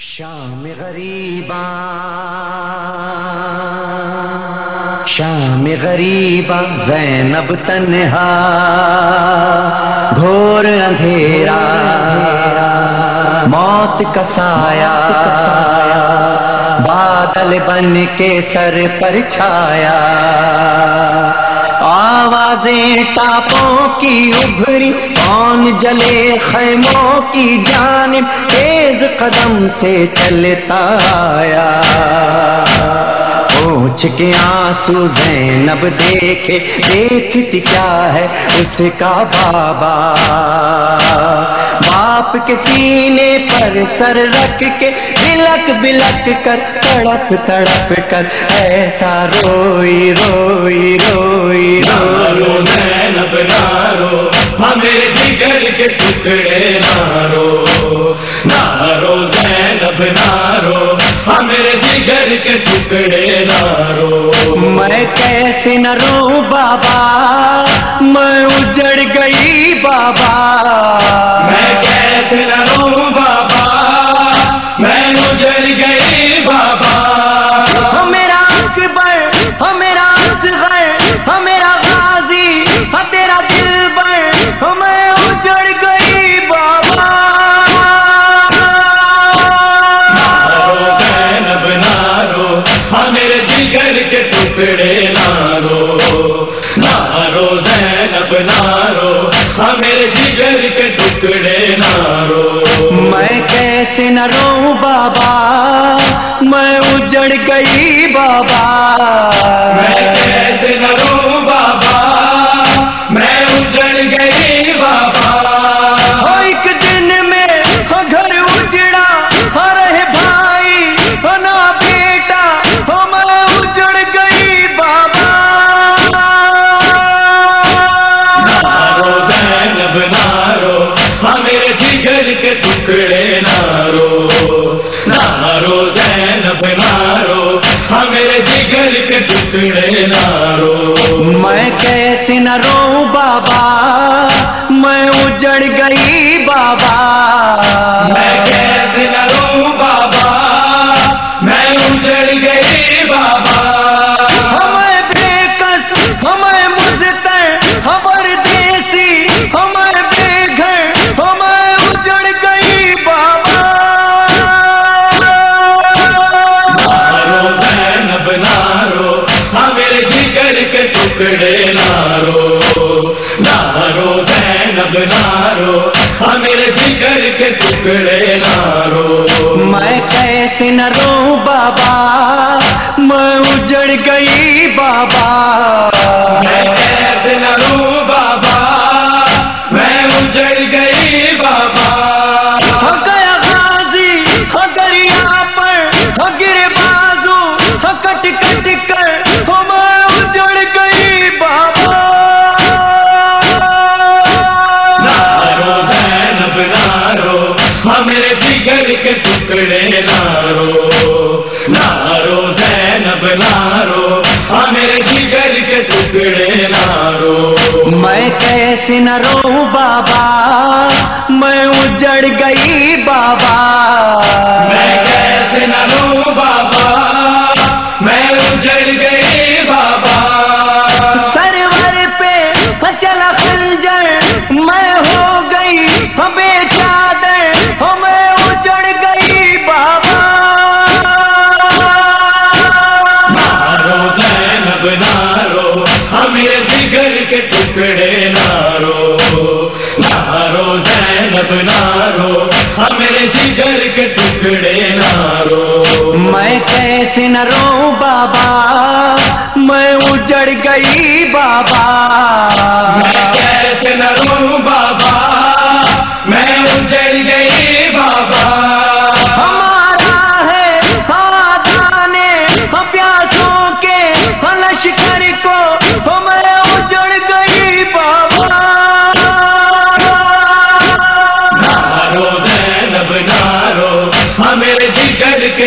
شام غریباں شام غریباں زینب تنہا گھور اندھیرا موت کا سایہ بادل بن کے سر پر چھایا آوازیں ٹاپوں کی ابھری کون جلے خیموں کی جانب تیز قدم سے چلتا آیا پوچھ کے آنسو زینب دیکھے دیکھتی کیا ہے اس کا بابا باپ کے سینے پر سر رکھ کے بلک بلک کر تڑپ تڑپ کر ایسا روئی روئی روئی رو زینب نہ رو ہمیں جگر کے ٹکڑے نہ رو زینب نہ رو ہمیں جگر کے ٹکڑے نہ رو میں کیسے نہ رو بابا میں اجڑ گئی بابا میں کیسے نہ رو بابا میں اجڑ گئی بابا ہو میرا اکبر ہو میرا اصغر ہو میرا غازی ہو تیرا دلبر ہو میں اجڑ گئی بابا رو زینب نہ رو ہمیں جگر کے ٹکڑے نہ رو زینب نہ رو ہمیں جگر کے ٹکڑے نہ رو میں کیسے نہ رو بابا میں اجڑ گئی بابا میں کیسے نہ رو بابا میں اجڑ گئی بابا ہو ایک دن میں ہو گھر اجڑا ہو رہے بھائی ہو نہ بیٹا ہو میں اجڑ گئی بابا رو زینب نہ رو ہمیں جگر کے ٹکڑے نہ رو زینب نہ رو ہمیں جگر کے ٹکڑے نہ رو میں کیسے نہ رو بابا میں اجڑ گئی بابا میں کیسے نہ رو بابا میں اجڑ گئی بابا ہمیں بے کس ہمیں مزتر ہمیں دیسی ہمیں بے گھر ہمیں اجڑ گئی بابا رو زینب نہ رو ہمیں جگر کے ٹکڑے نہ رو زینب نہ رو ہمیں جگر کے ٹکڑے نہ رو میں کیسے نہ رو بابا میں اجڑ گئی بابا میں کیسے نہ رو بابا میں اجڑ گئی بابا ہو گیا غازی ہو دریا پر ہو گرے بازو ہو کٹ کٹ کر ہو میں اجڑ گئی بابا رو زینب نہ رو ہمیں جگر کے ٹکڑے نہ رو زینب نہ رو ہمیں جگر کے ٹکڑے نہ رو میں کیسے نہ رو بابا میں اجڑ گئی بابا میں کیسے نہ رو بابا میں اجڑ گئی بابا سرور پہ چلا خنجر میں ہو گئی بے چادر ہو میں اجڑ گئی بابا رو زینب نہ رو ہمیں جگر کے ٹکڑے نہ رو زینب نہ رو ہمیں جگر کے ٹکڑے نہ رو میں کیسے نہ رو بابا میں اجڑ گئی بابا میں کیسے نہ رو بابا میں اجڑ گئی بابا ہمارا ہے آدانے پیاسوں کے لشکر کو میں اجڑ گئی بابا رو زینب نہ رو ہمیں جگر کے